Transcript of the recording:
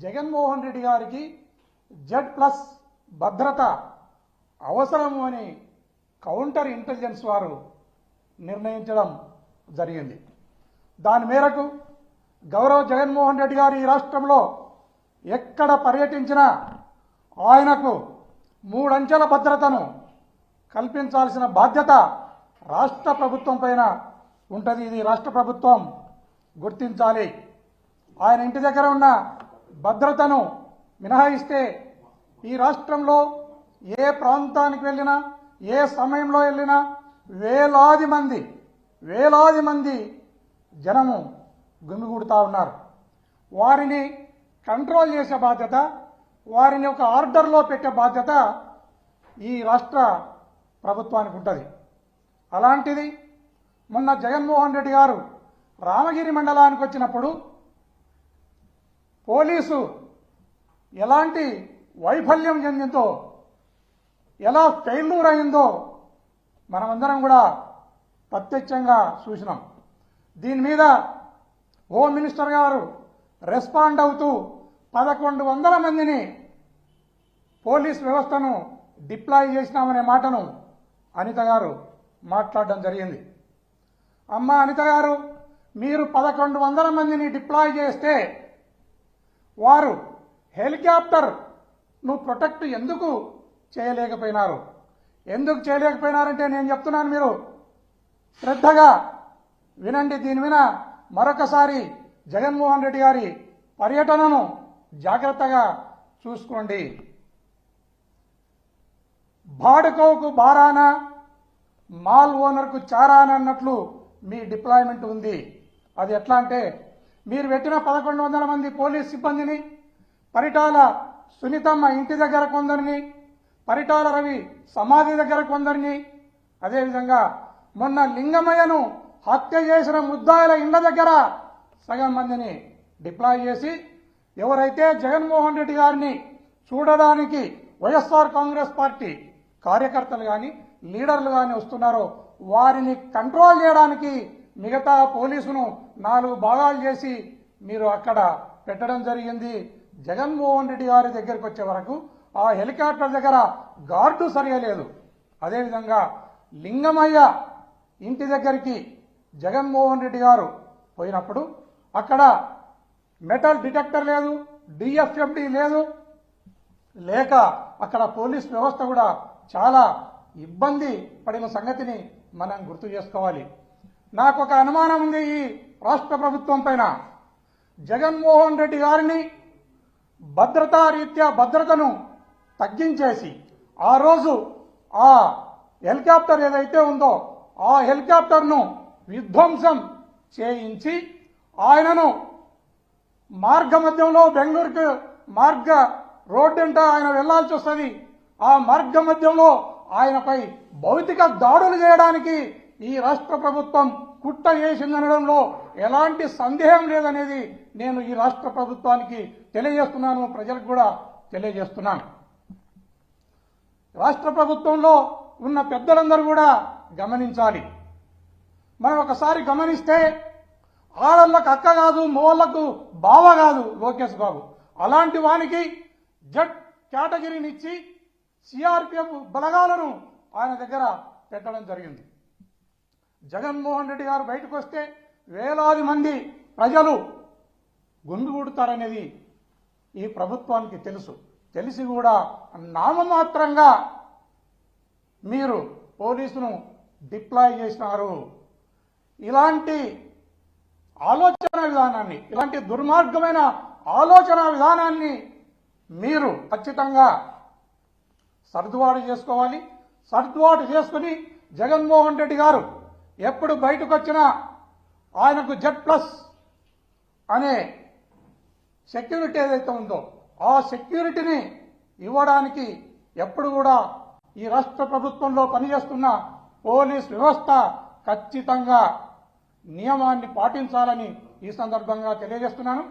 జగన్మోహన్ రెడ్డి గారికి Z+ భద్రత అవసరము అని కౌంటర్ ఇంటెలిజెన్స్ వారు నిర్ణయించడం జరిగింది. దాని మేరకు గౌరవ జగన్మోహన్ రెడ్డి గారు ఈ రాష్ట్రంలో ఎక్కడ పర్యటించినా ఆయనకు 3 అంచెల భద్రతను కల్పించాల్సిన బాధ్యత రాష్ట్ర ప్రభుత్వం పైన ఉంటుంది. ఇది రాష్ట్ర ప్రభుత్వం గుర్తించాలి. ఆయన ఇంటి దగ్గర ఉన్న భద్రతను మినహాయిస్తే ఈ రాష్ట్రంలో ఏ ప్రాంతానికి వెళ్ళినా ఏ సమయంలో వెళ్ళినా వేలాది మంది జనము గుమిగూడుతూ ఉన్నారు. వారిని కంట్రోల్ చేసే బాధ్యత, వారిని ఒక ఆర్డర్లో పెట్టే బాధ్యత ఈ రాష్ట్ర ప్రభుత్వానికి ఉంటుంది. అలాంటిది మొన్న జగన్మోహన్ రెడ్డి గారు రామగిరి మండలానికి వచ్చినప్పుడు పోలీసు ఎలాంటి వైఫల్యం చెందిందో, ఎలా ఫెయిల్యూర్ అయిందో మనమందరం కూడా ప్రత్యక్షంగా చూసినాం. దీని మీద హోమ్ మినిస్టర్ గారు రెస్పాండ్ అవుతూ 1100 మందిని పోలీస్ వ్యవస్థను డిప్లాయ్ చేసినామనే మాటను అనిత గారు మాట్లాడడం జరిగింది. అమ్మ అనిత గారు, మీరు 1100 మందిని డిప్లాయ్ చేస్తే వారు హెలికాప్టర్ను ప్రొటెక్ట్ ఎందుకు చేయలేకపోయినారు? ఎందుకు చేయలేకపోయినారంటే నేను చెప్తున్నాను, మీరు శ్రద్ధగా వినండి. దీని మీద మరొకసారి జగన్మోహన్ రెడ్డి గారి పర్యటనను జాగ్రత్తగా చూసుకోండి. బాడుకోకు బారానా, మాల్ ఓనర్కు చారానా అన్నట్లు మీ డిప్లాయ్మెంట్ ఉంది. అది ఎట్లా అంటే, మీరు పెట్టిన 1100 మంది పోలీస్ సిబ్బందిని పరిటాల సునీతమ్మ ఇంటి దగ్గర కొందరిని, పరిటాల రవి సమాధి దగ్గర కొందరిని, అదేవిధంగా మొన్న లింగమయ్యను హత్య చేసిన ముద్దాయిల ఇండ్ల దగ్గర సగం మందిని డిప్లాయ్ చేసి, ఎవరైతే జగన్మోహన్ రెడ్డి గారిని చూడడానికి వైఎస్ఆర్ కాంగ్రెస్ పార్టీ కార్యకర్తలు కానీ లీడర్లు కానీ వస్తున్నారో వారిని కంట్రోల్ చేయడానికి మిగతా పోలీసును 4 భాగాలు చేసి మీరు అక్కడ పెట్టడం జరిగింది. జగన్మోహన్ రెడ్డి గారి దగ్గరికి వచ్చే వరకు ఆ హెలికాప్టర్ దగ్గర గార్డు సరిగా లేదు. అదేవిధంగా లింగమయ్య ఇంటి దగ్గరికి జగన్మోహన్ రెడ్డి గారు పోయినప్పుడు అక్కడ మెటల్ డిటెక్టర్ లేదు, డిఎఫ్ఎండి లేదు, లేక అక్కడ పోలీస్ వ్యవస్థ కూడా చాలా ఇబ్బంది పడిన సంగతిని మనం గుర్తు చేసుకోవాలి. నాకు ఒక అనుమానం ఉంది ఈ రాష్ట్ర ప్రభుత్వం పైన. జగన్మోహన్ రెడ్డి గారిని భద్రతా రీత్యా భద్రతను తగ్గించేసి ఆ రోజు ఆ హెలికాప్టర్ ఏదైతే ఉందో ఆ హెలికాప్టర్ను విధ్వంసం చేయించి ఆయనను మార్గ మధ్యంలో బెంగళూరుకు మార్గ రోడ్డు అంట ఆయన వెళ్లాల్సి వస్తుంది. ఆ మార్గ మధ్యంలో ఆయనపై భౌతిక దాడులు చేయడానికి ఈ రాష్ట్ర ప్రభుత్వం కుట్ర చేసిందనడంలో ఎలాంటి సందేహం లేదనేది నేను ఈ రాష్ట్ర ప్రభుత్వానికి తెలియజేస్తున్నాను, ప్రజలకు కూడా తెలియజేస్తున్నాను. రాష్ట్ర ప్రభుత్వంలో ఉన్న పెద్దలందరూ కూడా గమనించాలి. మనం ఒకసారి గమనిస్తే ఆడళ్లకు అక్క కాదు, మోళ్లకు బావ కాదు లోకేష్ బాబు. అలాంటి వానికి Z కేటగిరీనిచ్చి సిఆర్పిఎఫ్ బలగాలను ఆయన దగ్గర పెట్టడం జరిగింది. జగన్మోహన్ రెడ్డి గారు బయటకు వస్తే వేలాది మంది ప్రజలు గుమిగూడుతారనేది ఈ ప్రభుత్వానికి తెలుసు. తెలిసి కూడా నామమాత్రంగా మీరు పోలీసును డిప్లాయ్ చేసినారు. ఇలాంటి ఆలోచన విధానాన్ని, ఇలాంటి దుర్మార్గమైన ఆలోచన విధానాన్ని మీరు ఖచ్చితంగా సర్దుబాటు చేసుకోవాలి. సర్దుబాటు చేసుకుని జగన్మోహన్ రెడ్డి గారు ఎప్పుడు బయటకు వచ్చినా ఆయనకు Z+ అనే సెక్యూరిటీ ఏదైతే ఉందో ఆ సెక్యూరిటీని ఇవ్వడానికి ఎప్పుడు కూడా ఈ రాష్ట్ర ప్రభుత్వంలో పనిచేస్తున్న పోలీస్ వ్యవస్థ ఖచ్చితంగా నియమాన్ని పాటించాలని ఈ సందర్భంగా తెలియజేస్తున్నాను.